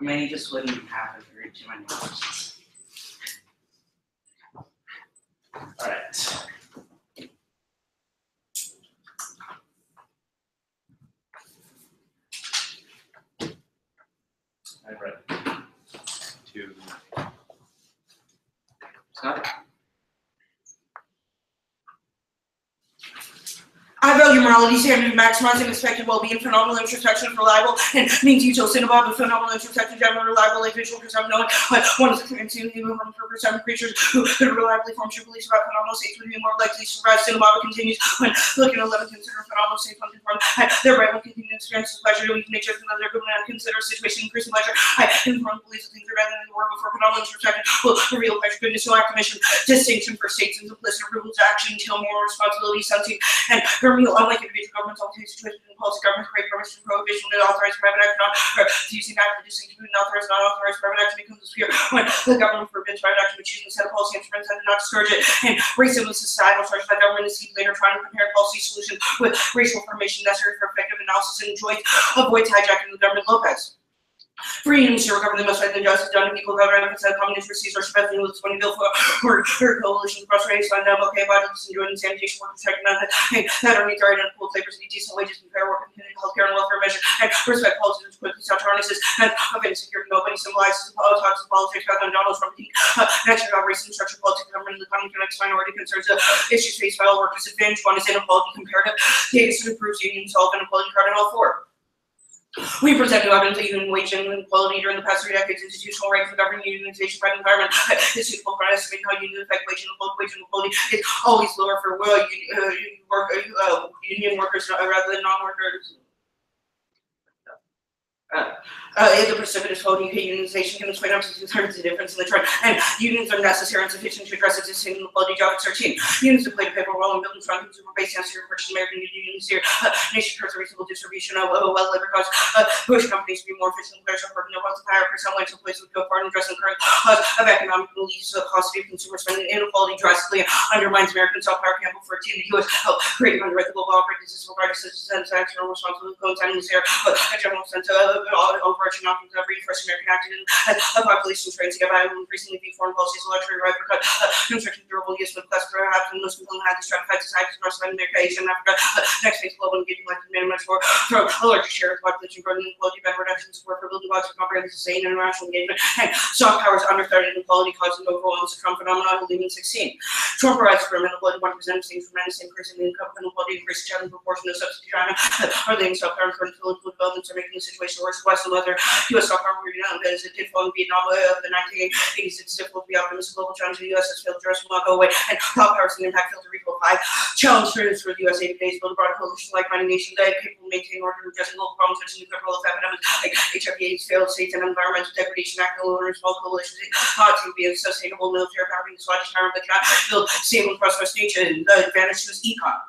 I mean, you just wouldn't have if you read too many questions. All right. I've read two. Scott? I value morality standard maximizing expected well-being, phenomenal introspection, reliable, and means usual synonym of phenomenal introspection, general, reliable, like visual, because I'm knowing one is experiencing the human for percent creatures who could reliably form true beliefs about phenomenal states would be more likely to survive. Synonym continues when looking at 11 consider phenomenal states when confirmed. Their right will continue to experience pleasure to weak nature from other good and consider a situation increasing pleasure. Informed beliefs of things are better than the world before phenomenal introspection will reveal pleasure, goodness, no activation, distinction for states and implicit rules, action, until moral responsibility, sensing, and real, unlike individual governments, all situations in policy governments create permission, prohibition, and authorized private action, or using act to distinction between authorized and unauthorized private action becomes obscure when the government forbids private action, which uses a set of policy instruments that do not discourage it. And racism is societal structure that government is later trying to compare policy solutions with racial information necessary for effective analysis and avoids hijacking the government. Lopez. Free and ensure government must fight the justice done to people government outside common interest or specifically with 20 bill for coalition frustrating on them okay violence and joining sanitation workers checking that are meet their right and pool labors and decent wages and fair work and healthcare and welfare measures and respect policies quickly stop harnesses and of insecurity nobody symbolizes talks of politics rather than Donald Trump next about racism structure politics government and the economy connects minority concerns issues faced by all workers advantage one is inequality comparative data improves union solve inequality card and all four. We present new evidence of union wage inequality during the past 3 decades. Institutional rights for governing unionization by the environment is suitable for estimating how union affect wage inequality is always lower for union workers rather than non-workers. The precipitous voting unionization can explain up to 2/3 the difference in the trend, and unions are necessary and sufficient to address existing inequality job at 13. Unions have played a pivotal role in building strong consumer-based answer to purchase American unions here. Nation towards a reasonable distribution of well labor costs. Push companies to be more efficient players of working about the higher percent wage in place with go far and addressing current cause of economic leads to the cost of consumer spending inequality drastically undermines American self-power. Campbell 14, the U.S. help create and underwrite the global practices for citizens and external responsibility coinciding this here, but a general sense of overarching options of reinforced American active and a population trained together by increasingly view foreign policies a luxury right because construction durable use with class perhaps and most people have the stratified societies across Latin America, Asia, and Africa. Next phase global engagement like management for a larger share of the population growth inequality, better reduction support for building blocks of comprehensive sustained international engagement and soft powers underthreaded inequality causing overall the Trump phenomenon leaving 16. Trump provides for inequality 1% things for men, the same increase in the income inequality increase in proportion to subsidy China are leaving self power and political developments are making the situation worse. West and other U.S. soft-power as it did fall in Vietnam of the 1980s. It's difficult to be optimistic. Global challenge to the U.S. has failed to address will not go away, and top powers and impact failed to recall 5 challenge for the U.S. 80 days. Build a broad coalition like-minded nations that capable of maintaining order and addressing global problems such as nuclear health epidemics like HIV/AIDS, failed states, and environmental degradation. National and small coalitions to be a sustainable military power being Scottish power that cannot build stable and prosperous nations. The advantage to this econ.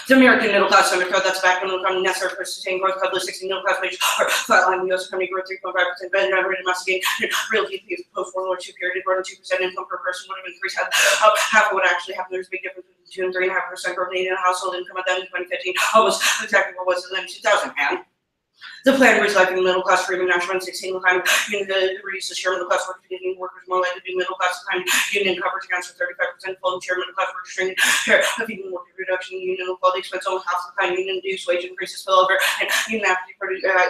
The American middle class undercut that's back when the economy necessary for sustained growth, couple of 16 middle class wages are flatlining the U.S. economy growth 3.5%, better than rate domestic gain, real GDP is post-World War II period, growing 2% income per person would have increased half of what actually happened. There's a big difference between 2 and 3.5% growth in household income at the end of 2015, almost exactly what was it in 2000, man. The plan was like the middle class freedom national 16 kind of reduce the share of middle class workers getting workers more likely to be middle class kind of union coverage accounts for 35% full share middle class workers training share of even more reduction in union equality expense almost half the kind of union dues wage increases spill over and union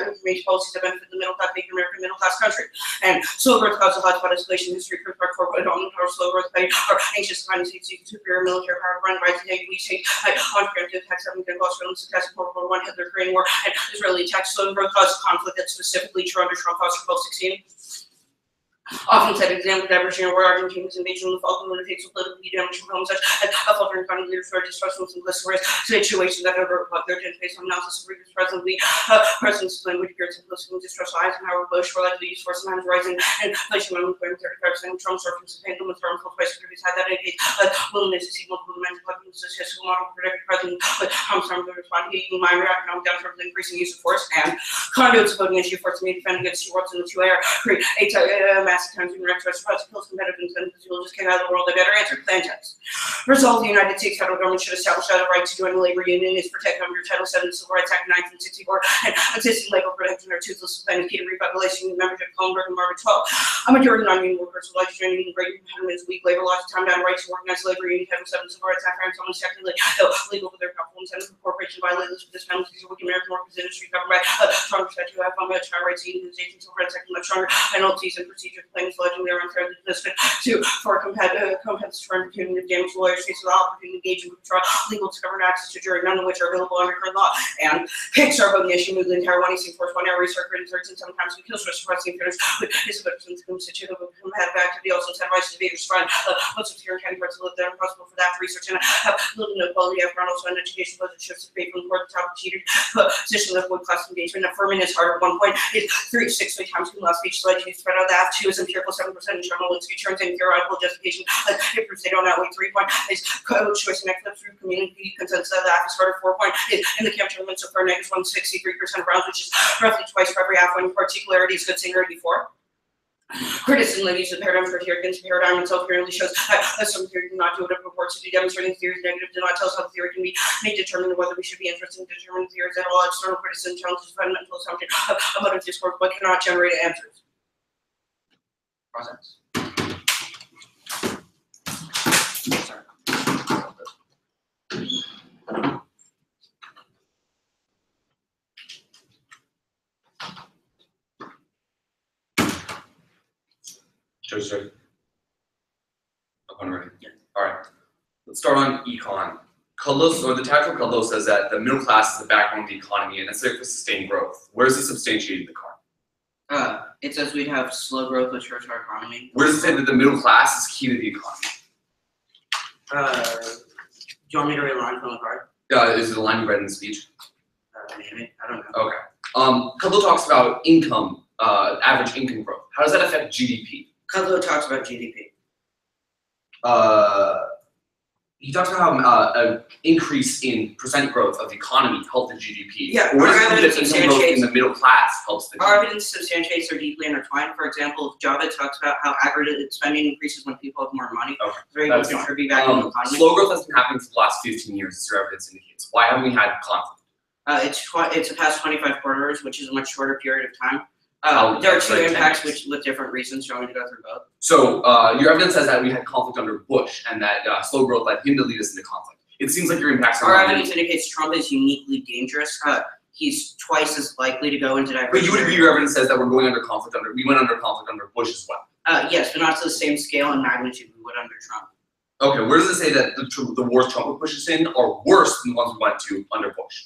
information policies that benefit the middle class making American middle class country and slow growth causes hotspot escalation history for corporate on or slow growth pay or anxious kind of states superior military power run by the we state on preemptive attacks having been lost from success World War I Hitler Korean War and Israeli attacks slow growth cause conflict that's specifically true under Trump caused for 1216. Often said example diversion where Argentina's invasion of the Falkland takes political damage from homes such as a faltering economy leaders for distrustful and simplistic situations that overlook their agenda based on analysis of previous presidents language appears simplistic and distrustful Eisenhower Bush were likely to use force sometimes rising and inflation when 35% Trump surface and painful with firm full price previous had that indicates willingness to see multiple dimensions like the statistical model predicted president with Armstrong to respond to minor economic downturn with increasing use of force and conduits of voting issue force me defend against two worlds in the 2 air create massive times human rights response kills competitive incentives, you'll just get out of the world a better answer. Plan text. Resolve, the United States federal government should establish that the right to join a labor union is protected under Title VII of the Civil Rights Act of 1964, and existing labor protections are toothless and key to revitalizing the membership of Column Margaret 12. A majority of non-union workers would like to join a union. Great impediments, weak labor laws, time down right to organize labor union. Title VII Civil Rights Act finds someone technically illegal for their powerful incentive for corporation violators for this penalties of weak American workers industry governed by stronger statute of high rights to unionization, civil rights act, much stronger penalties and procedures claims alleging they are unfair to for compensatory punitive damage lawyers face the opportunity to engage in trial legal to govern access to jury, none of which are available under current law. And picks are voting issue move the entire one easy force 1 hour research and sometimes we kill suppressing figures with his victims constitute of competitive activity also advice to invaders find most of here in county parts live there impossible for that research and have little no quality of also an education budget shifts to pay from the court top cheated position of wood class engagement affirming is hard at 1 point is 3 6 times from last speech like you spread out that 2 is empirical 7% in general and 2 turns in theoretical justification like if they don't outweigh 3 point is code choice and next through community consensus of that is harder 4 point is in the capture limits so far negative 163% of rounds which is roughly twice for every half when particularity is good singularity 4. Criticism that uses the paradigm for theory against the paradigm itself clearly shows that some theory do not do what it purports to do. Demonstrating theory is negative do not tell us how the theory can be made determine whether we should be interested in determining theories at all. External criticism challenges fundamental assumption of motive discourse but cannot generate answers. Process. Joe's ready. I'm ready. Yeah. All right. Let's start on econ. Carlos, or the title of Carlos says that the middle class is the backbone of the economy and necessary for sustained growth. Where does it substantiate the card? It says we'd have slow growth which hurts our economy. Where does it say that the middle class is key to the economy? Do you want me to read a line from the card? Is it a line you read in the speech? Maybe. I don't know. Okay. Carlos talks about income, average income growth. How does that affect GDP? Kudlow talks about GDP. He talks about how an increase in percent growth of the economy helps the GDP. Yeah, or our evidence substantiates in the middle class helps the GDP. Our evidence substantiates are deeply intertwined. For example, Java talks about how aggregate spending increases when people have more money. Okay. Very much contribute back to the economy. Slow growth has been happening for the last 15 years, as your evidence indicates. Why haven't we had conflict? It's the past 25 quarters, which is a much shorter period of time. There are 2 impacts which with different reasons. Do you want me to go through both? So your evidence says that we had conflict under Bush and that slow growth led him to lead us into conflict. It seems like your impacts are. Our evidence indicates Trump is uniquely dangerous. He's twice as likely to go into diversion. But you would agree your evidence says that we're going under conflict under. We went under conflict under Bush as well. Yes, but not to the same scale and magnitude we would under Trump. Okay, where does it say that the wars Trump would push us in are worse than the ones we went to under Bush?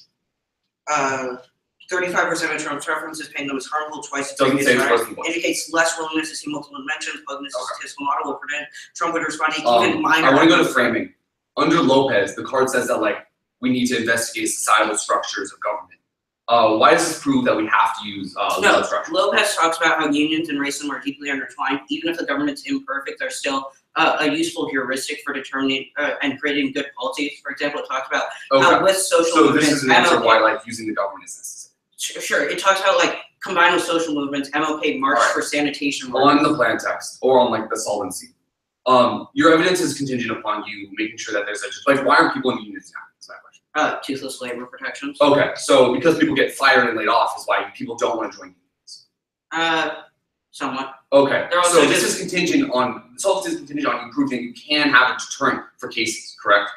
35% of Trump's references paint them as harmful twice. Doesn't say it's worse than Bush. Indicates less willingness to see multiple dimensions. Plugness statistical model will prevent Trump would respond to even minor. I want to go to framing. Under Lopez, the card says that like we need to investigate societal structures of government. Why does this prove that we have to use no, structure? Lopez talks about how unions and racism are deeply intertwined. Even if the government's imperfect, they're still a useful heuristic for determining and creating good policies. For example, it talks about how with social movements. So this is an answer why like using the government is necessary. Sure, it talks about like combined with social movements, MLK marched for sanitation. On the plan text or on like the solvency. Your evidence is contingent upon you making sure that there's like why aren't people in the unions now? Is that question. Toothless labor protections. Okay, so because people get fired and laid off is why people don't want to join unions. Somewhat. Okay, so this is contingent on solvency is contingent on you proving you can have a deterrent for cases, correct?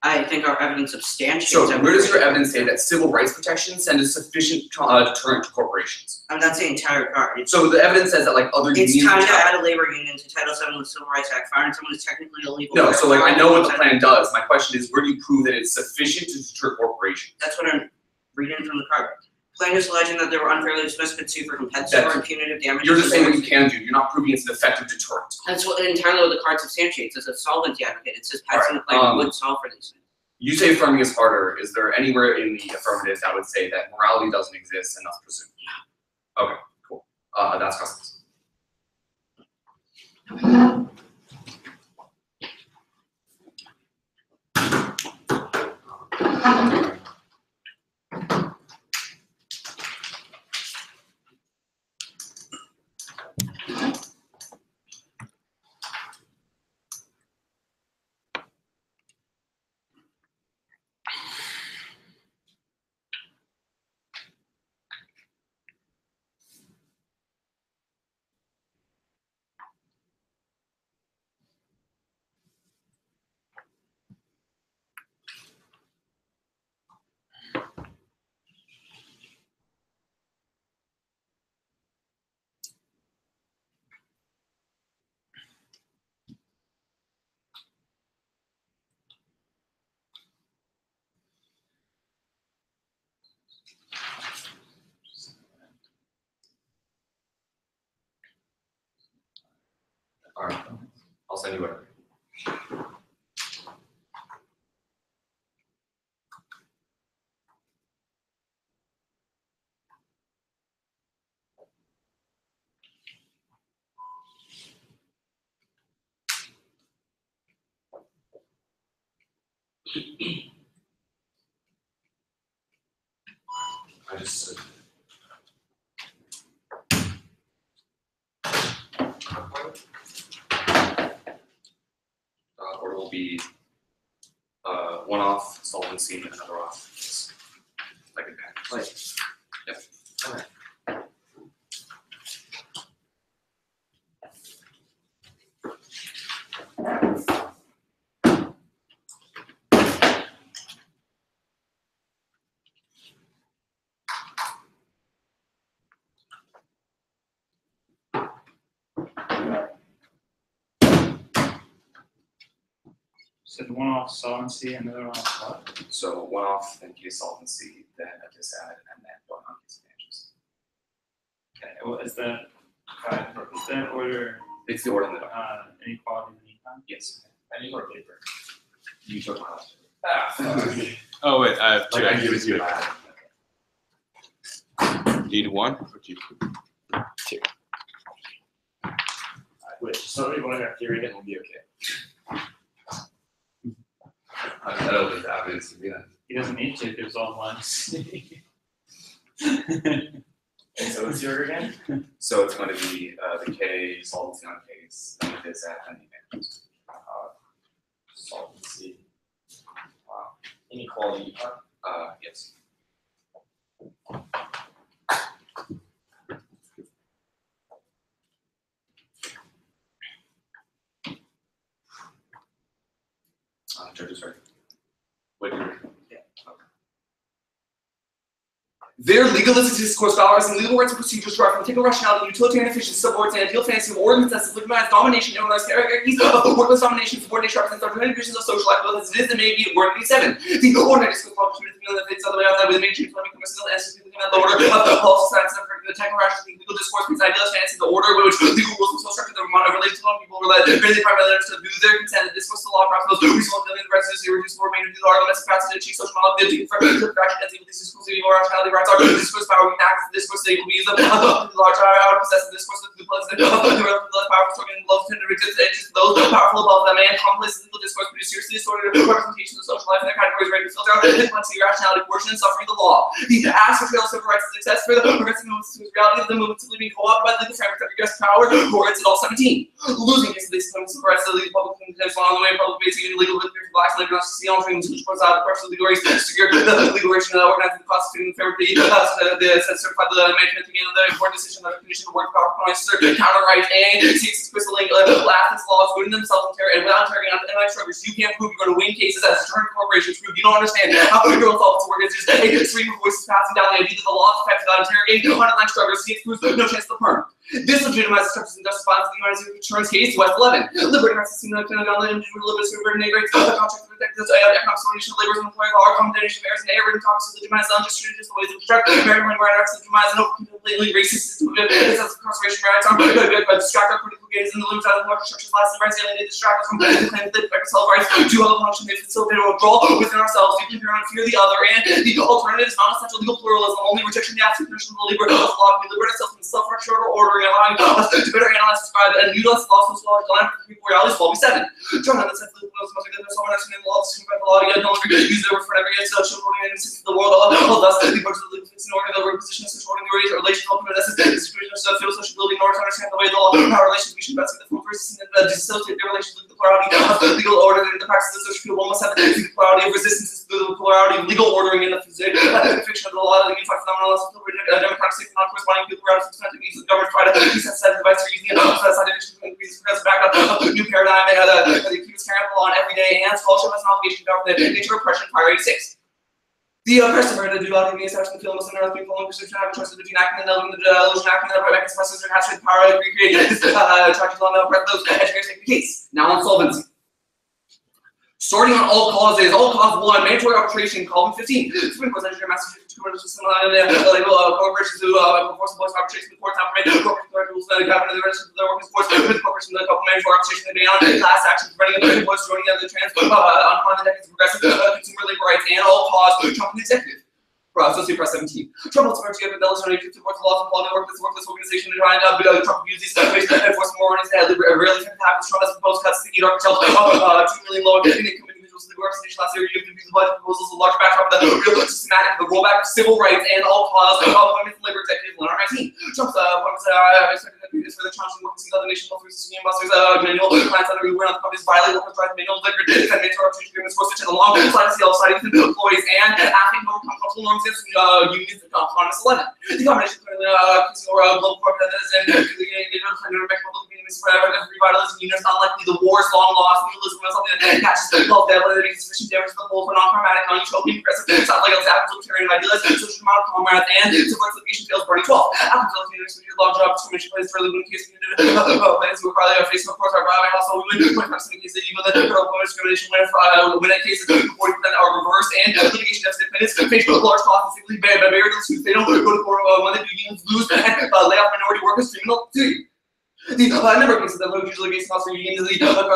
I think our evidence substantiates. So where does your evidence say that civil rights protection send a sufficient deterrent to corporations? That's the entire card. So the evidence says that like other unions. It's time to add a labor union to Title VII of the Civil Rights Act. Firing someone is technically illegal. No, so like I know what the plan does. My question is, where do you prove that it's sufficient to deter corporations? That's what I'm reading from the card. Plaintiffs alleging that they were unfairly dismissed could sue for compensatory and punitive damages. You're just saying what you can do. You're not proving it's an effective deterrent. That's what entirely what the card substantiates. As a solvency advocate, it says passing the plan would solve for these things. You say affirming is harder. Is there anywhere in the affirmative that would say that morality doesn't exist and thus presumed? Okay, cool. That's customs. All right, I'll send you whatever. I just order will be one off solvency and another off. It's like a package. Wait. Yep. Okay. Said one off solvency, another off what? So one off, then case solvency, then a disadd, and then one on case financials. Okay, well, is that order It's the order in the document. inequality and econ? Yes. I need more paper. You took my last. Oh wait, I have two. Like I give it to you last. Do you need one or two? Wait, somebody want to theory it and we'll be okay. I don't think that is, yeah. He doesn't need to, there's all one. And so what's your again? So it's going to be the K solvency on case, then the disadd, and the financials. Solvency. Inequality. Yes. Judges, right? What do you read? Yeah. Okay. Their legalistic discourse values and legal rights and procedures derive from technical rationality, utilitarian efficiency, subordinate, and ideal fantasy of ordinance that legitimize domination and organized hierarchies of worthless domination, subordination represents alternative visions of social life, both as it is and may be Word 87. The ordinary discourse published between the things other way out that with major change from the answers between the order of the false science of the technical rationality, legal discourse means idealist fantasy, the order in which legal rules are so structured that are related to one people relate really primarily understood through their consent, that discourse to law process result in the residency reduce or remain of the arguments capacity to achieve social mobility for fraction as evil these discourse of rationality rights are discourse power we act the discourse they will be the large power possess the discourse of the president the less powerful struggling love to resist the interest of those powerful above them and complex legal discourse produce seriously distorted representation of social life in their categories ready to filter out complexity, rationality, coercion, and suffering the law. The ask for trail civil rights is success for the progressive movements to reality of the movement to living co-opted by the legal framework that regress power or it's at all 17. Losing case of these civil rights to the legal public contempt on the way public basic and legal victory for blacks and liberals to see on things which puts out the corruption of legal race to secure the legal race and organizing the constituting the framework the certified the management again the important decision that the condition of work power compliance counter right and seeks crystalline last laws good in themselves and without targeting on the struggles you can't prove you're going to win cases as deterrent corporations prove you don't understand how your own thoughts work. It's just a stream of voices passing down the idea that the law is effective without interrogating underlying struggles see proves no chance to perm. This legitimizes structures and justifies the United States insurance case West 11. Liberating rights to the individual liberties to integrate the contract to protect the economic solution of labor and employer law accommodation of errors and error and topics to legitimize unjust just the ways of construct American rights to legitimize an open completely racist system of it as incarceration rights are but distract our critical gaze and the limits out of the market structures last rights alienate distract us from the claim that affect self rights to other function they facilitate a withdrawal within ourselves deeply fear the other and the alternative is non-essential legal pluralism only rejection the absolute notion of the labor of law we liberate ourselves from self-structured ordering allowing us to better analyze, describe, and utilize the law so as to align with people realities will be 7. John had the sense that the most good someone actually in the law to by the law again, no longer use the word for every social ordering and system of the world, thus the approach to the legal fixing order, the position of social ordering the relation of open necessary situation of field social building in order to understand the way the law power relations we should investigate the full resistance and dissociate the relations with the plurality of the legal order and the practice of social field almost have the plurality of resistance to the plurality of legal ordering in the fiction of the law, the unified phenomenon of democratic state non-corresponding people around systematic needs of the government try to desensitize the device for using new paradigm and the accused carrying the law on everyday hands, culture has an obligation to govern the nature of oppression, Prior 86. The oppressive are the duality of the exception of the field of the people and perception have a choice between acting and the illusion acting and the private expresses and has the power to recreate this attractive law and oppress those educators take the case. Now on solvency. Starting on all causes, all cause 1, mandatory arbitration, column 15. Supreme Court Massachusetts corporations who enforce the voice arbitration in the courts, corporate rules that govern the rest of their working force, corporations that complement for arbitration and ban class actions running voice joining the trans on the decades of progressive consumer labor rights and all cause Trump and the executive. Associated Press 17. Trump will support together military to support the laws and quality work. This organization to try and Trump use these ways to enforce more rights that rarely happens. Trump has proposed cuts to the cartels 2 million lower income individuals in the organization last year. You have these budget proposals, a large backdrop of the real systematic, the rollback of civil rights and all cause appointments and labor executive 119. Trump's appointments is for the challenging workers in other nations, union busters, manual plans under where the companies violate workers' rights, manual labor, defendants, arbitration agreements, forced to alongside the side employees and acting more comfortable norms. Unions of Congress 11. The combination of global corporations and revitalizing unions, unlikely the war's long lost, nihilism, something that catches the called dead, whether it makes sufficient damage to the whole for non-pragmatic, non-utopian, progressive, sound like libertarian idealists, social amount of comrades, and civil litigation fails burning 12. After the law job discrimination plays for living case plans who are probably facing, of course, our violent household women, 25% of cases, even the federal discrimination when at cases 40% are reversed, and litigation deficit plaintiffs face large costs and barrier to suit. They don't go to court when they do unions lose and lay off minority workers criminal too. The number of cases that would usually be sponsored unions, the unions, the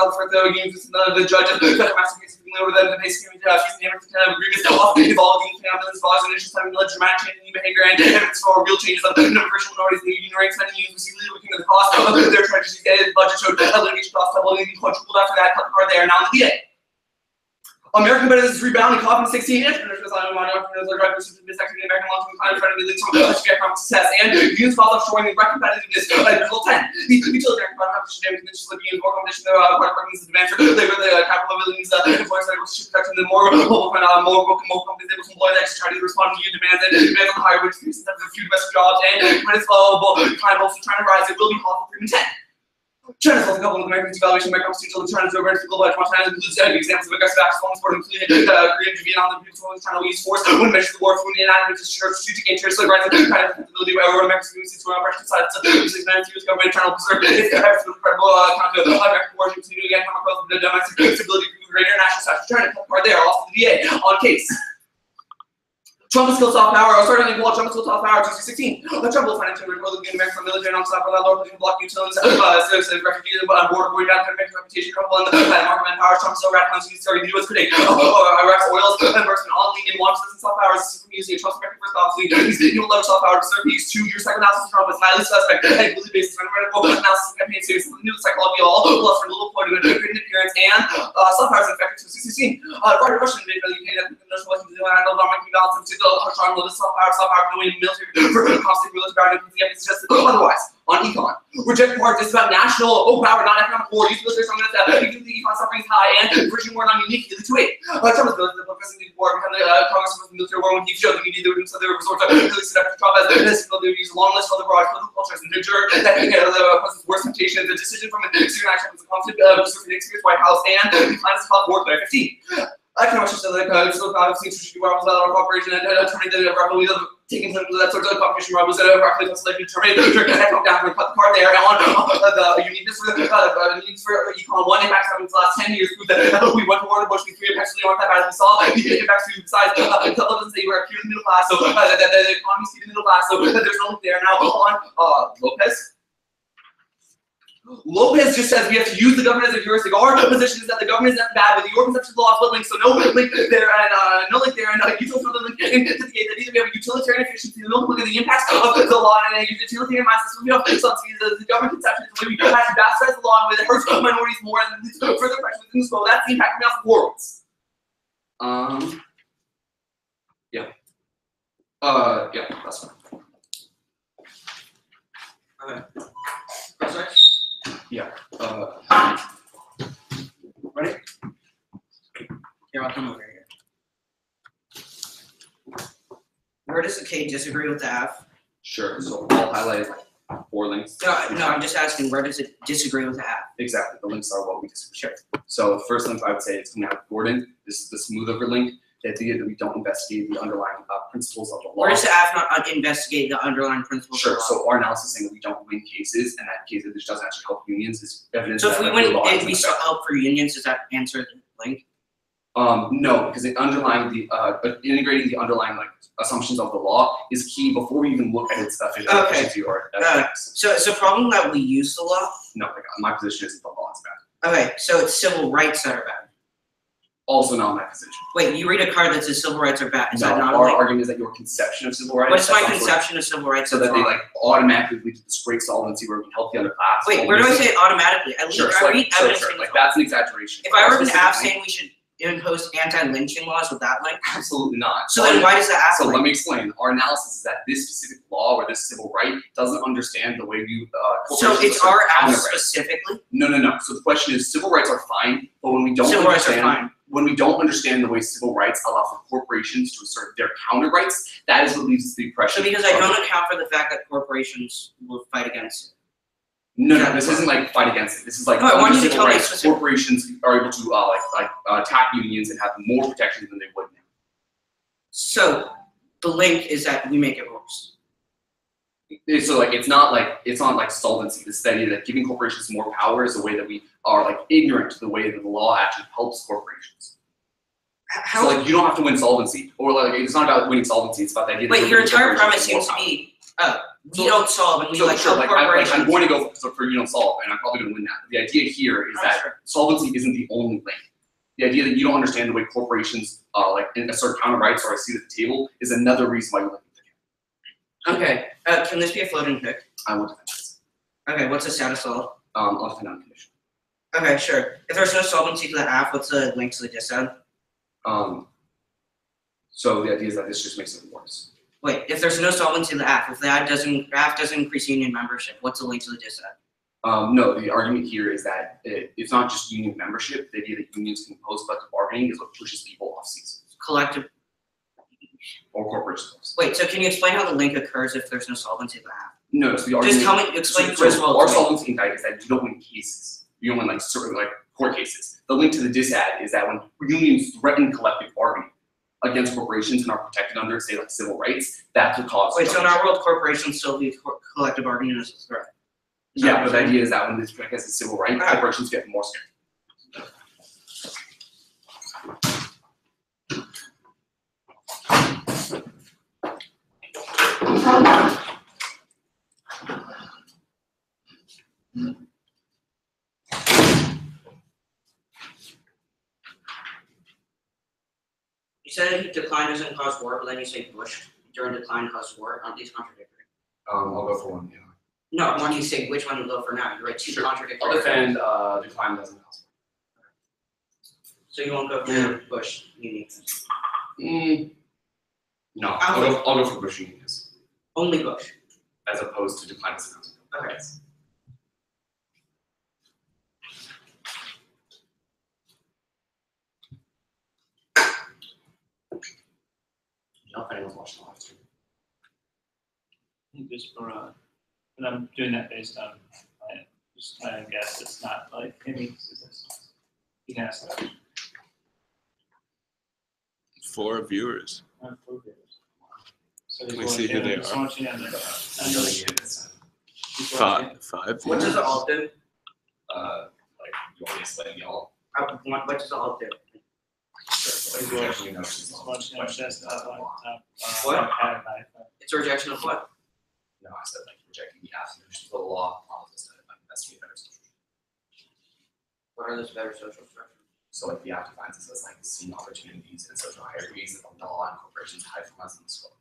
judge, the master cases over them, the basic she's never kind of agreements often involve union families, laws, and issues having dramatic change in behavior and evidence for real changes of the number of racial minorities in the union ranks and unions receive looking at the cost of their tragedies. The budget showed litigation costs doubling and quadrupled after that cut the card there now in the VA. American businesses rebounding, COP 16, entrepreneurs are driving misactivity, American long-term climate trying to lead to economic success, and unions cause offshoring and competitiveness. Result 10. The utilitarian competition damage conditions like unions, more competition, partners, the demand for labor, the capital abilities, employers that will shift protection, the more companies able to employ that to try to respond to union demands and demands on higher wages, instead of a few domestic jobs, and credits climate also trying to rise. It will be hot for 10. China's also a couple of Americans' evaluation of constitutional China's over to global economic includes examples of aggressive acts on sport, including Korea and Vietnam, the people China will use force when measures the war for the United States strategic interests, like rising kind of ability over American students to pressure sides of the U.S. government trying to preserve its efforts with credible account of American war, continuing economic growth, the domestic stability, greater national status. China are there, also the VA on case. Trump is still soft power. Starting in Trump is still soft power. 2016. Trump will financially control the American military and non-stop for that Lord block utilities, refugees, border going down, American reputation, trouble, and market power. Trump still radicalizing starting the U.S. critic. Iraq's oils, embarrassment on leading launches and soft power is super easy. Trump's American first policy. He's taking a lot of soft power to serve peace. 2 years second analysis. Trump is highly suspect. And fully based on medical analysis campaign series. New psychology, all plus for a little point of a great appearance and soft power is infected. 2016. Russian invasion of the UK that the national elections do and Obama can balance into the strong with the self-power, knowing military for constant military power, and suggested otherwise. On econ, reject part. This is about national power, not economic war. Use military something that even the econ suffering is high and virgin war not unique to it. Trump is the president of war, become the Congress was the military war when he showed that he needed to do so. They resort to really seductive Trump as this. They use a long list of the broad political cultures and endure that the president's worst temptation. The decision from the Syrian action was a constant preserving the experience White House and the plan is called war 15. I can watch this like so obviously to rebels out of cooperation and turning the rebels taking some of that sort of cooperation rebels that are roughly selected to come down and cut the card there on the uniqueness for the needs for econ. One impacts happened in the last 10 years proved that we went to war in Bush, we 3 impacts really aren't that bad as we saw. The impacts to besides intelligence they were here in the middle class, so that the economy is in the middle class, so that there's no link there. Now on Lopez just says we have to use the government as a heuristic. Our position is that the government is not bad, but the your conception of the law is what link, so no link there and no link there, and you told the link into the gate that either we have a utilitarian efficiency, we don't look at the impacts of the law and a utilitarian mindset, so we have the government conception is the way we have to bastardize the law and it hurts minorities more and leads to further pressure within the school. That's the impact coming off the worlds. Yeah, that's fine. Okay. That's right. Yeah. Ready? Here, I'll come over here. Where does the K disagree with the F? Sure. So I'll highlight 4 links. No, I'm just asking, where does it disagree with the F? Exactly. The links are what we disagree. Sure. So the first link I would say is coming out of Gordon. This is the smooth over link. The idea that we don't investigate the underlying principles of the law. Where does the F not investigate the underlying principles Sure. of the law? So our analysis saying that we don't win cases and that cases which doesn't actually help unions is evidence. So if that we win, the law if we is help for unions, does that answer the link? No, because integrating the underlying like assumptions of the law is key before we even look at its efficiency or effects. So it's a problem that we use the law? No, like, my position is that the law is bad. Okay, so it's civil rights that are bad. Also not my position. Wait, you read a card that says civil rights are bad. Is No, that not our a argument is that your conception of civil rights. What's my that's not conception of civil rights? so that they like automatically lead to this great solvency where we help the other class. Wait, where do I say it automatically? I Sure, read evidence. like that's an exaggeration. If I were an app Specifically- saying we should impose anti-lynching laws, would that like? Absolutely not. So then why does that app So like? let me explain. Our analysis is that this specific law or this civil right doesn't understand the way we. So corporations it's assert our app counter rights. specifically? No. So the question is, civil rights are fine, but when we don't Civil rights are understand, fine. when we don't understand the way civil rights allow for corporations to assert their counter rights, that is what leads to the So oppression. because I don't account for the fact that corporations will fight against it. No, this isn't like fight against it. This is like No, I want you to civil tell me rights, specific- corporations are able to attack unions and have more protection than they would now. So the link is that we make it worse. So like it's not like solvency. This idea that giving corporations more power is a way that we are like ignorant to the way that the law actually helps corporations. How? So like you don't have to win solvency, or like it's not about winning solvency. It's about the idea. Wait, that your giving entire corporations premise more seems to power. be, we don't solve and we So like sure, help like corporations. I'm going to go for you don't solve, and I'm probably going to win that. The idea here is Oh, that sure. solvency isn't the only link. The idea that you don't understand the way corporations assert counter rights or a seat at the table is another reason why you like it. Okay, can this be a floating pick? I would defend this. Okay, what's the status law? I'll defend on condition. Okay, sure. If there's no solvency to the app, what's the link to the disad? So the idea is that this just makes it worse. Wait, if there's no solvency to the app, if the app doesn't increase union membership, what's the link to the disad? No, the argument here is that it's not just union membership. The idea that unions can impose collective bargaining is what pushes people off seats Collective. or corporations. Wait, so can you explain how the link occurs if there's no solvency to the app? No, so the argument. Just tell me, explain So first of all. our to me. solvency indictment is that you don't win cases. You don't win like certain like court cases. The link to the disad is that when unions threaten collective bargaining against corporations and are protected under, say, like civil rights, that's what causes. Wait, so in our world, corporations still view collective bargaining as a threat? Is that Yeah, what but you're the saying? idea is that when this against a civil right, Ah. corporations get more scared. You said decline doesn't cause war, but then you say Bush during decline caused war. Aren't these contradictory? I'll go for one. Yeah. No, why don't you say which one to go for now? You write two Sure. contradictory. I'll defend decline doesn't cause. So you won't go for Bush. You need No, I'll go for Bush unions only Bush. as opposed to decline doesn't cause. Okay. I don't know if anyone's watching the live stream. Just for, but I'm doing that based on, just trying to guess, it's not like any statistics. You can ask that. 4 viewers. So Can we see who they he's are? watching on their, I'm really good at this. he's watching. 5 What does viewers. the alt do? Like, you want me to explain the all? What does the alt do? Sure, He's but watching. you know, she's He's watching on desktop, laptop, What? iPad, iPhone. It's a rejection of what? No, I said like rejecting the absolute of the law, just like that's better social. What are those better social structures? So like the act defines this as like seeing opportunities and social hierarchies that the law and corporations hide from us in the scope.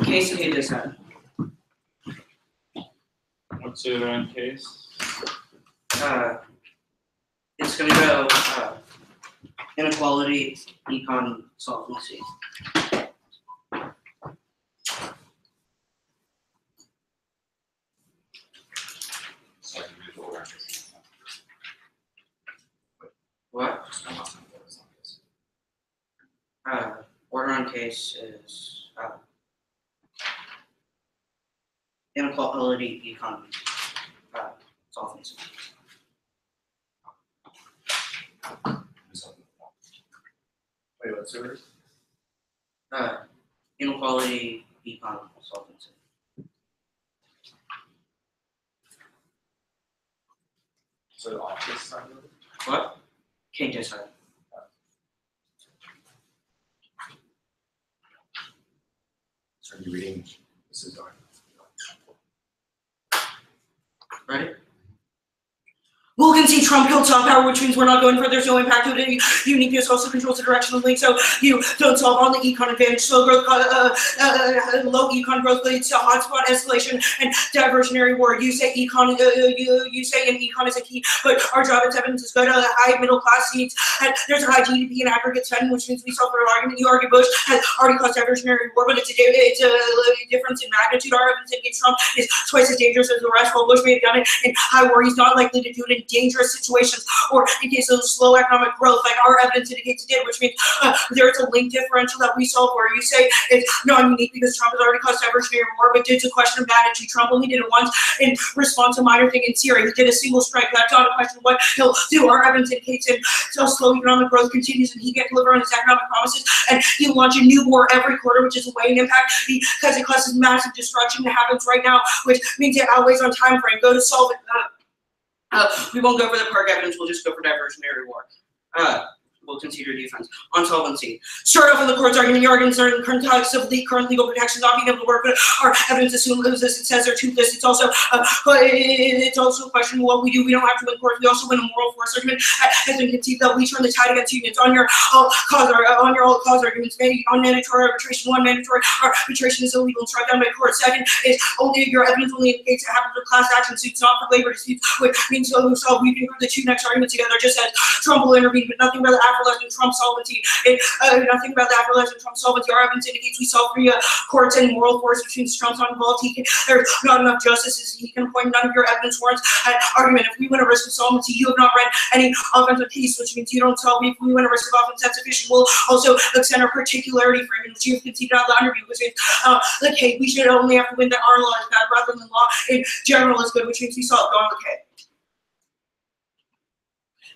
Case of this What's Let's do it on case. It's gonna go, inequality, econ, solvency. What? Order on case is, inequality, econ, solvency. Wait, what's yours? Inequality, econ, solvency. So the Octas side of it? What? Can't decide. So are you reading this is dark? Ready? Wilkin see Trump killed soft power, which means we're not going further. There's no impact to it. Uniqueness also controls the direction of the link, so you don't solve on the econ advantage. Slow growth, low econ growth leads to hotspot escalation and diversionary war. You say econ, you say an econ is a key, but our job at evidence is good. High middle class needs. And there's a high GDP and aggregate spending, which means we solve for an argument. You argue Bush has already caused diversionary war, but it's a difference in magnitude. Our evidence against Trump is twice as dangerous as the rest. While Bush may have done it in high war, he's not likely to do it in dangerous situations or in case of slow economic growth, like our evidence indicates it did, which means there's a link differential that we solve where you say it's non-unique because Trump has already caused diversionary war, but it's a question of magnitude. Trump only did it once in response to a minor thing in Syria. He did a single strike. That's not a question of what he'll do. Our evidence indicates it so slow economic growth continues and he can't deliver on his economic promises, and he'll launch a new war every quarter, which is a weighing impact because it causes massive destruction that happens right now, which means it outweighs on time frame. Go to solve it. We won't go for the park evidence, we'll just go for diversionary war. We'll consider defense. On solvency. Start off with the court's argument. Your arguments are in the context of the current legal protections not being able to work, but our evidence assumes this. It says they're toothless. It's also a question of what we do. We don't have to win court. We also win a moral force argument. Has been conceived that we turn the tide against unions. On your all cause arguments made on mandatory arbitration. One, mandatory arbitration is illegal and struck down by court. Second is your evidence only indicates it happens with class action suits, not for labor disputes, which means we can group the two next arguments together. Just as Trump will intervene, but nothing about the after-election Trump solvency. Nothing about the after-election Trump solvency. Our evidence indicates we solve for courts and moral force, which means Trump's not involved. There's not enough justice. He can appoint. None of your evidence warrants an argument. If we win a risk of solvency, you have not read any offensive case, which means you don't tell me if we win a risk of offense that's sufficient. We'll also extend our particularity frame, which you've conceded out of the interview, which means like, hey, we should only have to win that our law is bad rather than law in general is good, which means we saw it go on the K.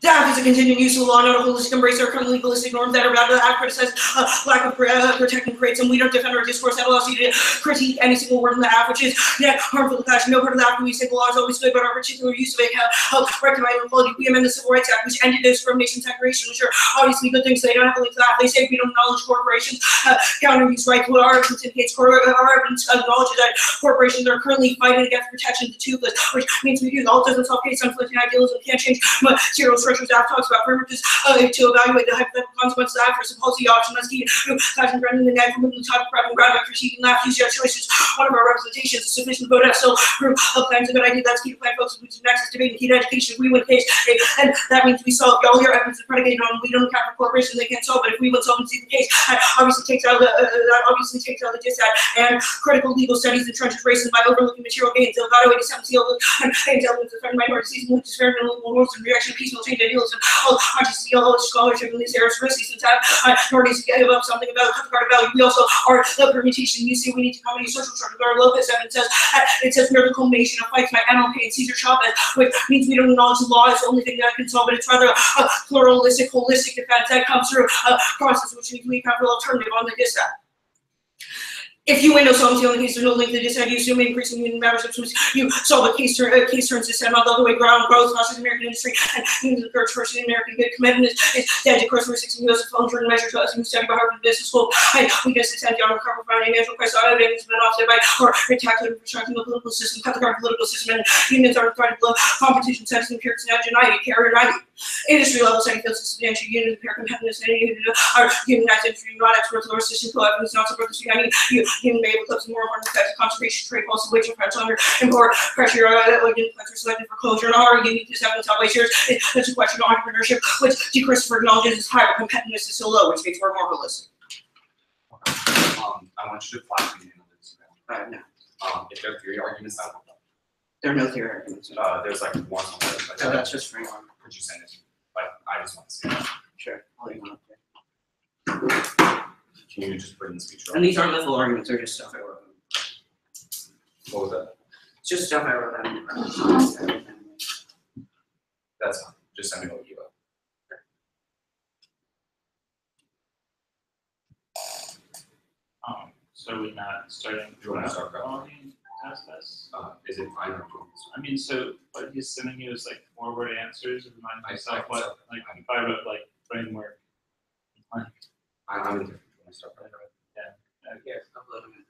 That is a continuing use of the law, not a holistic embrace of current legalistic norms that are bad. The act criticizes lack of protecting creates, and we don't defend our discourse that allows you to critique any single word in the act, which is harmful to passion. No part of the act we say the law is always good, but our particular use of it helps rectify inequality. We amend the Civil Rights Act, which ended discrimination and segregation, which are obviously good things. So they don't have to link to that. They say we don't acknowledge corporations counter these rights. What our evidence indicates, our evidence acknowledges that corporations are currently fighting against protection to toothless, which means we do. All doesn't solve case conflicting idealism. Can't change material structures. Act talks about primitives to evaluate the hypothetical consequences of for some policy option. That's key. Fashion branding the net, removing the type of prep and grab by critiquing laugh, use your choices. One of our representations is sufficient vote out. So proof of plans a good idea. That's key to plan folks with nexus debate and key to education. We win case, and that means we solve all your evidence is predicated on we don't account for corporations they can't solve. But if we win solvency the case, that obviously takes out the dissent and critical legal studies and trenches racism by overlooking material gains. They'll evaluate the 7 seal and elements of minorities and disparate and local rules and reaction piecemeal change idealism. Conscious scholarship in these areas risky since minorities give up something about the card value. We also are the permutation. You see, we need to come into social structure. Our locus evidence says we're the culmination of fights by MLK and Caesar Chavez, which means we don't acknowledge the law is the only thing that can solve it. It's rather a pluralistic, holistic defense that comes through a process, which means we have an alternative on the dissent. If you win no solvency on the case, there's no link to the dissent. You assume increasing union memberships, you solve a case turns dissent on the other way ground growth, cost of American industry, and the third first in American good commitment is dead to course 6 U.S. phone turn measure to us and study by Harvard Business School. We just attend the recovery from financial crisis. Our evidence has been offset by or attacked and restructuring the political system, cut the current political system, and unions are trying to blow competition, sense, and pure united, carrier united. Industry level study fields of substantial unit pair competitiveness and are unionized industry not experts or assistants who evidence not support the union may eclipse more important effects of concentration, trade policy, wage differential under import pressure, influence are selected for closure, and our union to seven South years. It's a question of entrepreneurship, which G. Christopher acknowledges is high, but competitiveness is so low, which makes for more holistic. I want you to flash me in on this. No, If there are theory arguments, I want them. there are no theory arguments. There's like one on there, but So that's just free one. could you send it? Like, I just want to see it. Sure, I'll leave one up there. Can you just bring the speech up? And these aren't the full arguments, they're just stuff I wrote. What was that? It's just stuff I wrote down. That's fine. Just send me what you wrote. So we're not starting Do you want to start, Carl? quality test? Is it fine or not? I mean, so what he's sending you is like forward answers, remind I myself can what, start. like, if I wrote like framework. I'm in different. You want to start? Here, I'll load them in.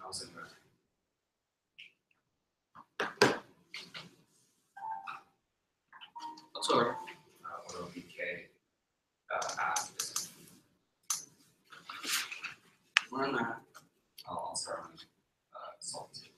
I was in there. What's over? What will be K after this? We're on that. I'll start on solvency.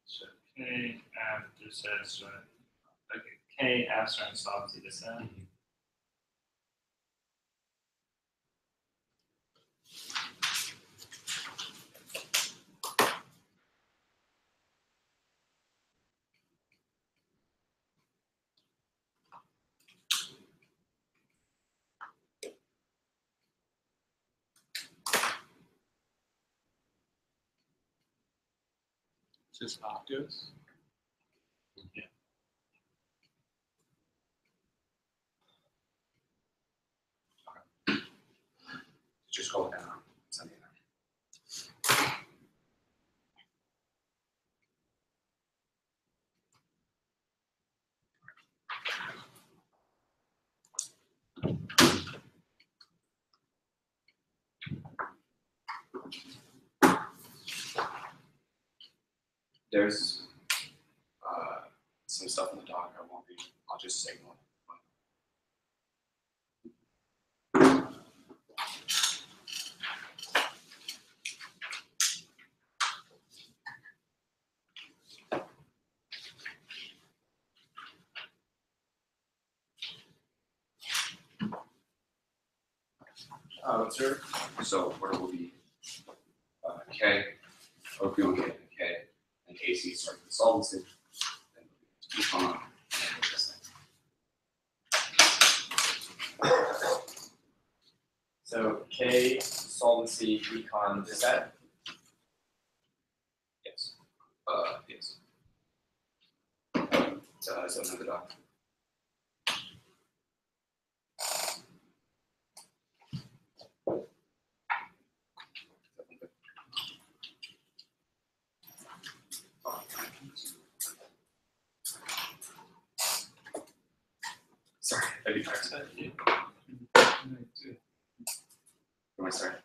So K after says, okay, K after solvency descent. Just Octas. Just go down. Something. There's some stuff in the doc I won't read. I'll just say one. Sir. So order will be K, OP on K, and K, and AC start with solvency, then econ, and then this thing. So K, solvency, econ, is that? Yes. Yes. So another doc. Sorry, I do practice that. Where am I starting?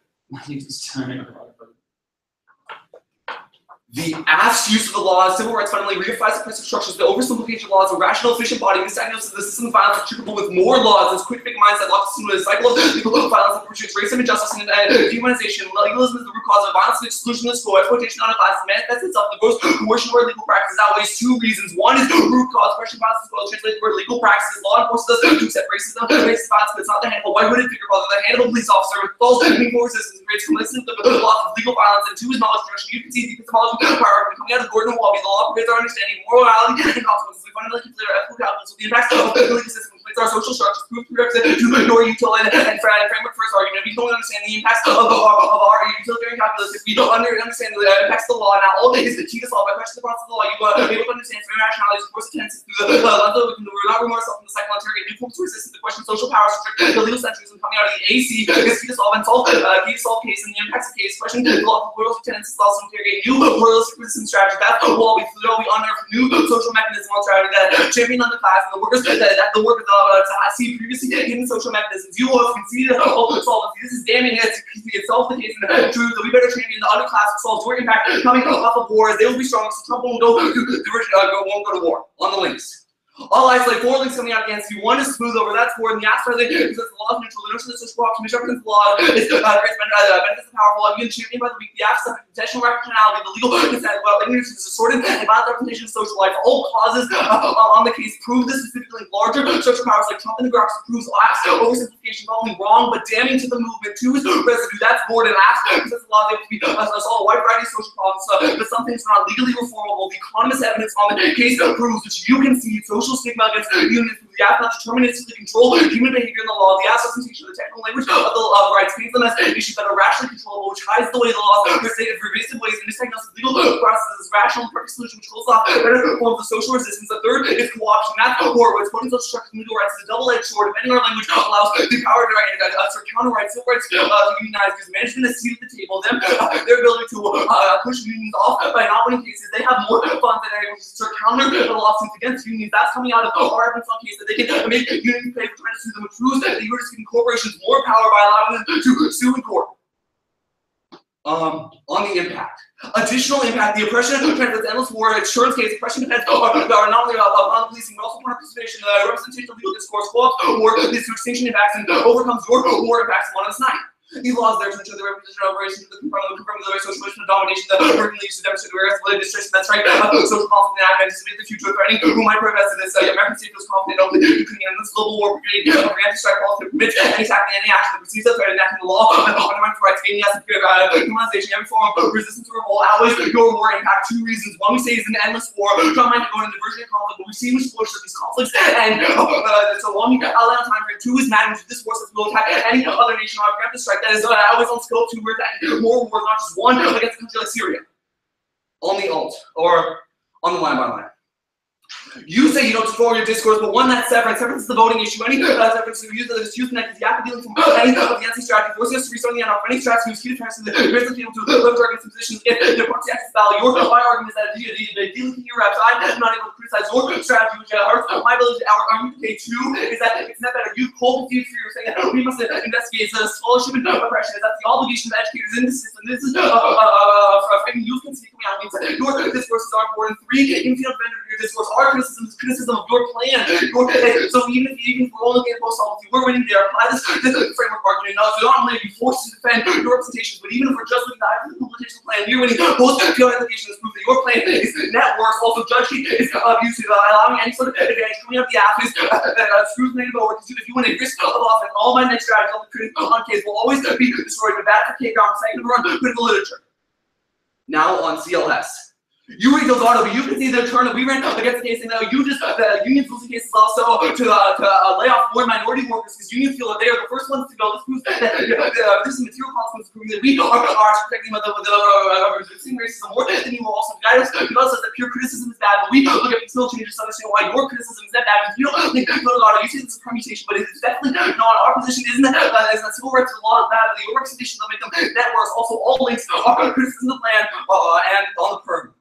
The asked use of the law of civil rights fundamentally reifies oppressive structures. The oversimplification of laws, a rational, efficient body, misdiagnosis of the system of violence attributable with more laws. This quick, big mindset locks us into a cycle of legal violence that perpetuates racism, injustice, and dehumanization. Legalism is the root cause of violence and exclusion of the school. Exploitation on a class manifests itself in the gross coercion or legal practice outweighs two reasons. One is root cause, oppression, violence, as well. Translate the word legal practices. Law enforces us to accept racism, racist violence, but it's not the hand of a white-hooded figure, rather the hand of a police officer with false meaningful resistance and creates complacent of the laws of legal violence. And two is knowledge production. You can see the epistemology power coming out of Gordon Walby. The law pervades our understanding of morality and consequences. We fundamentally consider ethical calculus with the impacts of the legal system, completes our social structures, proof prerequisite to ignore utility and framework for his argument. We don't understand the impacts of our utilitarian calculus if we don't understand the impacts of the law. Now, all is the key to solve by question the process of the law. You are able to understand certain rationalities, of course, tendencies through the lens of we can not remove ourselves from the psychological new forms of resistance to question social power structure. The legal centrism coming out of the AC is key to solve and solve case and the impacts of case question. The law of pluralistic tendencies also interrogate new pluralistic resistance strategy. That's while we unearth new social mechanism strategy that champion on the class and the workers that the workers see previously hidden social mechanisms. You will concede solvency. This is damning it itself the case and the truth that we better champion the underclass who solves war impact coming off of wars. They will be strong, so Trump won't go to war. On the links. All isolate four links coming out against you. One is smooth over, that's four, and the aspect because the law is neutral. The notion of the social option represents the law is benefits the powerful. You can champion by the weak. The absence of intentional rationality, the legal consent, ignorance is distorted, and violent representation of social life. All causes on the case prove this specifically larger social powers like Trump and the Grox proves last. Oversimplification not only wrong but damning to the movement. Two is residue. That's more than last because the law is able to be solve a wide variety of social problems, but some things are not legally reformable. The economist evidence on the case proves which you can see social stigma against unions through the act not deterministically control human behavior in the law. The assumption of the technical language of the rights paints them as issues that are rationally controllable, which hides the way the laws are stated in pervasive ways and misdiagnoses legal processes as rational and perfect solution, which holds off better forms of social resistance. The third is co-option. That's war, which putting such structures legal rights is a double-edged sword. Depending on our language, allows the power to counter rights, civil rights to unionize, because management is seated at the table. Them, their ability to push unions off by not winning cases, they have more funds than able to counter the lawsuits against unions. That's coming out of our evidence on case that they can make unions pay for trying to sue them, which proves that you are just giving corporations more power by allowing them to sue in court. On the impact. Additional impact, the oppression translates endless war, insurance case, oppression depends are not only on policing, but also upon participation, representation of legal discourse, co-op, war, leads to extinction impacts, and overcomes your war impacts in 1 of 9. These laws there to ensure the representation of operation to confirm the very social mission of domination that urgently used to demonstrate various political distress, that's right, social conflict and anticipate the future of threatening who might prevent this. American state feels confident only you can end this global war brigade of anti-strike policy that permits any tackling any action that perceives that threat enacting the law and undermines rights, gaining as a humanization, every form of resistance or revolt outweighs your war impact. 2 reasons. One, we say is an endless war. Trump might go into diversion and conflict, but we've seen which explosion of these conflicts, and so one, outline on time frame. 2 is magnitude. This force that will attack any other nation on a preemptive strike that is always on scope to where that more wars, not just one against a country like Syria. on the alt, or on the line by line. You say you don't support your discourse, but one that's severance. Severance is the voting issue. Any severance who uses use connect is the act of dealing from any of the anti strategy, forcing us to restart the end off any strategy who's key to transfer the rest of people to lift our against positions again. The party access value. My argument is that the dealing from your reps, I'm not able to criticize your strategy, which hurts my ability to argue today too, is that it's not better. You cold confused for your saying that we must investigate scholarship and oppression. Is that the obligation of educators in the system? This is framing youth can see coming out means that your discourses are important. 3, you feel defended your discourse. Our criticism of your plan. So even if we're only getting post-solvency, we're winning there. Apply this framework argument. Now, so not only are you forced to defend your representations, but even if we're just looking at the implementation plan, you're winning. Post-field application is proof that your plan is net worse. Also, judging is abusive, allowing any sort of advantage coming up the app is screws negative over. If you want a risk of loss, and all my next strategies on the critical on case will always be destroyed. But bad for K-Ground, second run critical literature. Now on CLS. You read those auto, but you can see the turn that we ran against the case, and now you just, the unions losing cases also to lay off more minority workers, because unions feel that they are the first ones to go. This proves that this is material consequence proving that we are protecting the resisting racism more than you will also guide us. You also says that pure criticism is bad, but we look at still changes to understand why your criticism is that bad. You don't think you say this is permutation, but it's definitely not. Our position isn't that civil rights law is bad, but the organizations that make them that worse. Also, all links are criticism of the plan and on the perm.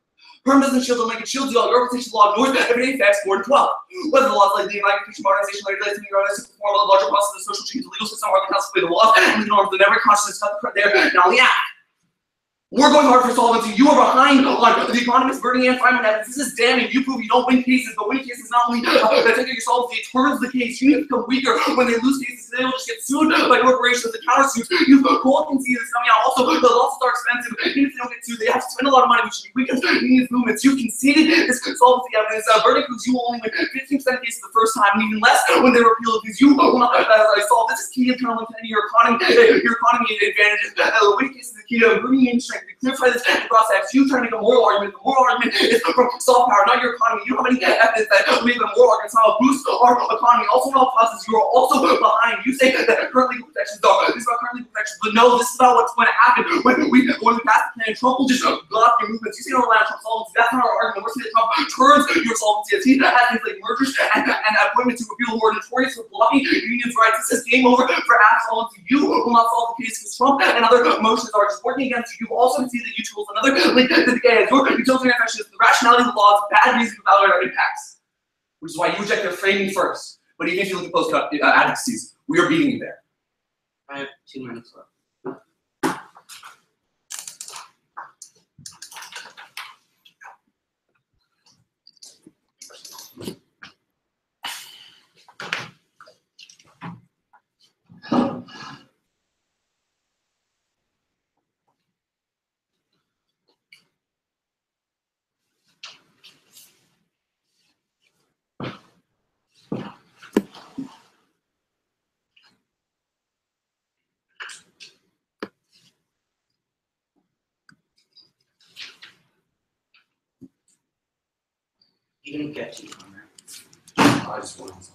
Perm doesn't shield them like it shields you. Your organization law ignores everyday facts 4 to 12. Whether the laws like the Fiction Modernization regulates to perform a larger process of social change, the legal system, or the constantly the laws and the norms that never consciousness cut there. Now the act. We're going hard for solvency. You are behind on the economist burning and Feynman evidence. This is damning. You prove you don't win cases, but winning cases not only that take your solvency, it turns the case. You need to become weaker when they lose cases. They will just get sued by corporations, the countersuits. You cold can see this coming out. Also, the losses are expensive. Even if they don't get sued, they have to spend a lot of money, which weakens unions movements. You conceded this solvency evidence. Verdict proves you will only win 15% of cases the first time, and even less when they repeal it, because you will not solve. This is key internal to your economy advantages. Winning cases is the key to bringing in strength. To clarify this process, you trying to make a moral argument. The moral argument is from soft power, not your economy. You don't have any evidence that make a moral argument somehow boost our economy. Also, in all causes, you are also behind. You say that current legal protections are this is about current legal protections, but no, this is about what's going to happen when we pass the plan. Trump will just block your movements. You say no rely on Trump's solvency. That's not our argument. We're saying that Trump turns your solvency as he has things like mergers and appointments to people who are notorious for blocking unions' rights. This is game over for absolvency. You will not solve the case because Trump and other motions are just working against you. You also see that you tools another link to the gay as your utilitarian affection is the rationality of the laws, bad reason to validate our impacts. Which is why you reject their framing first. But even if you look at post-cut advocacies, we are beating you there. I have 2 minutes left. You didn't get to on that. I just want to.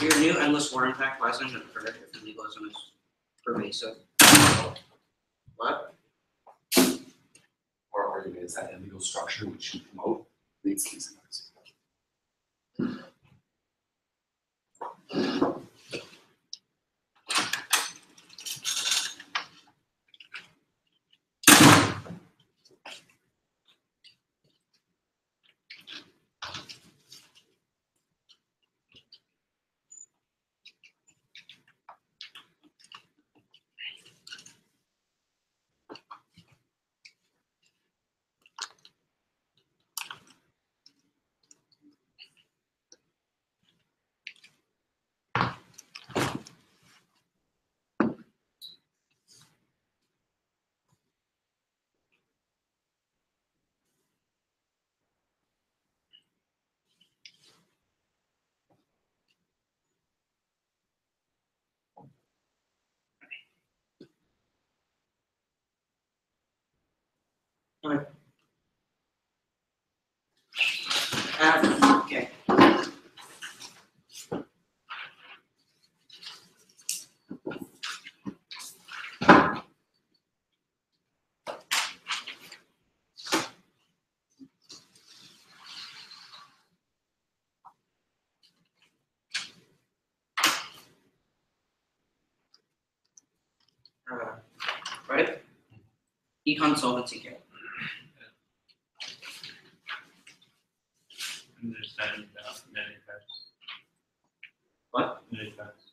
Your new endless war impact lesson and predictive legalism is pervasive. What? Our argument is that illegal structure which you promote leads to these things. Econ solvency care. And there's that net effects. What? Net effects.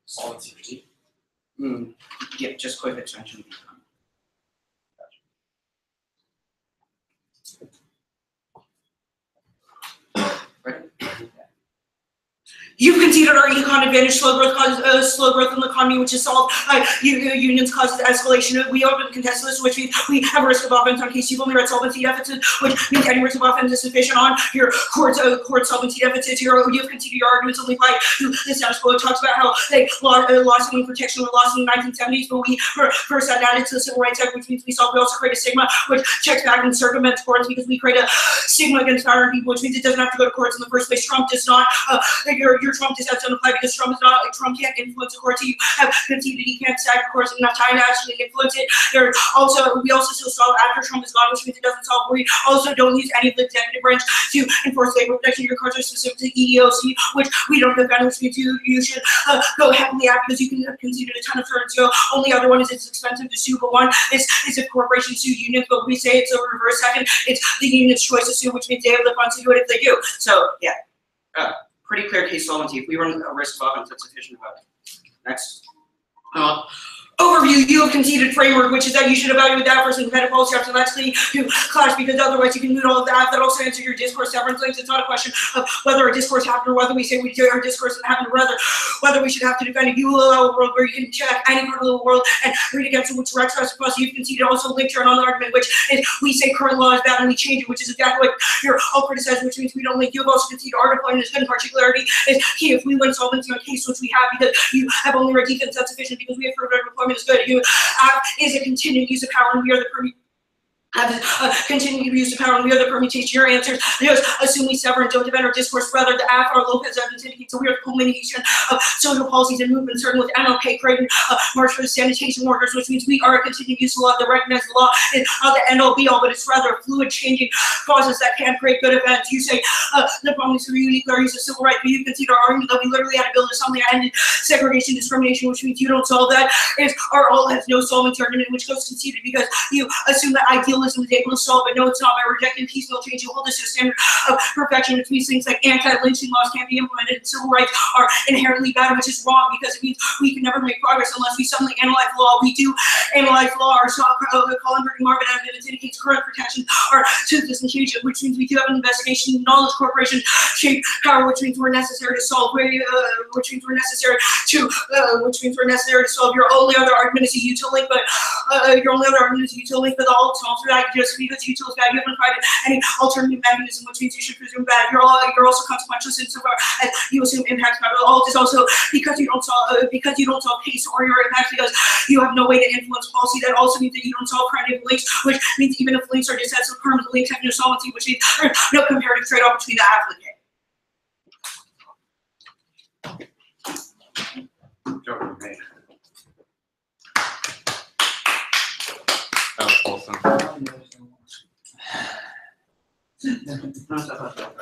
Solvency critique. Yeah, just quick extension. You've conceded our econ advantage. Slow growth in the economy, which is solved. Unions causes escalation. We open contest this, which means we have a risk of offense on case you've only read solvency deficits, which means any risk of offense is sufficient on your court solvency deficits. You've conceded your arguments only by the status quo. It talks about how they lost in protection were lost in the 1970s, but we first had added to the Civil Rights Act, which means we also create a stigma, which checks back and circumvents courts because we create a stigma against power people, which means it doesn't have to go to courts in the first place. Trump does not. Your Trump does not apply because Trump can't influence the courts. You have conceded he can't stack the courts enough time to actually influence it. We also still solve after Trump is gone, which means it doesn't solve. We also don't use any of the executive branch to enforce labor protection. Your courts are specific to EEOC, which we don't defend, which means you should go heavily at because you can have conceded a ton of terms. So only other one is it's expensive to sue, but one is if corporations sue unions, but we say it's a reverse second. It's the union's choice to sue, which means they have the funds to do it if they do. So yeah. Pretty clear case solvency. If we run a risk of offense, that's sufficient about it. Next. Overview, you have conceded framework, which is that you should evaluate that versus competitive policy option. That's the clash because otherwise you can move all of that. That also answers your discourse severance links. It's not a question of whether a discourse happened or whether we say we do our discourse happened, or whether we should have to defend it. You will allow a world where you can check any part of the world and read against it, which directs us. Plus, you've conceded also linked to another argument, which is we say current law is bad and we change it, which is exactly what you're all criticizing, which means we don't link. You have also conceded article and its good particularity is key. If we win solvency on a case, which we have because you have only read defense, that's sufficient because we have proven employment is good. You is a continued use of power, and we are the continued use of power, and we are the permutation. Your answers just assume we sever and don't defend our discourse. Rather, the AFR Lopez evidence indicates that we are the culmination of social policies and movements, starting with MLK, Creighton, March for the Sanitation Workers, which means we are a continued use of law that recognizes the law is not the end all be all, but it's rather a fluid, changing process that can create good events. You say the problem is through unique use of civil rights, but you concede our argument that we literally had to build something that ended segregation, discrimination, which means you don't solve that. Is our all has no solvency argument, which goes conceded because you assume that idealism is able to solve it. No, it's not. By rejecting piecemeal change, you hold this to a standard of perfection, which means things like anti-lynching laws can't be implemented, and civil rights are inherently bad, which is wrong because it means we can never make progress unless we suddenly analyze law. We do analyze law. Our Colin and Marvin evidence indicates current protections are toothless and change, which means we do have an investigation. Knowledge corporation shape power, which means we're necessary to solve. Which means we're necessary to solve. Your only other argument is a util link, but the all solves that just because util is bad, you haven't tried any alternative mechanism, which means you should presume bad. You're also consequential insofar as you assume impacts matter. Alt is also because you don't solve case or your impact because you have no way to influence policy. That also means that you don't solve primitive links, which means even if links are decisive, permanent links have no solvency, which means there's no comparative trade-off between the applicant. That was awesome.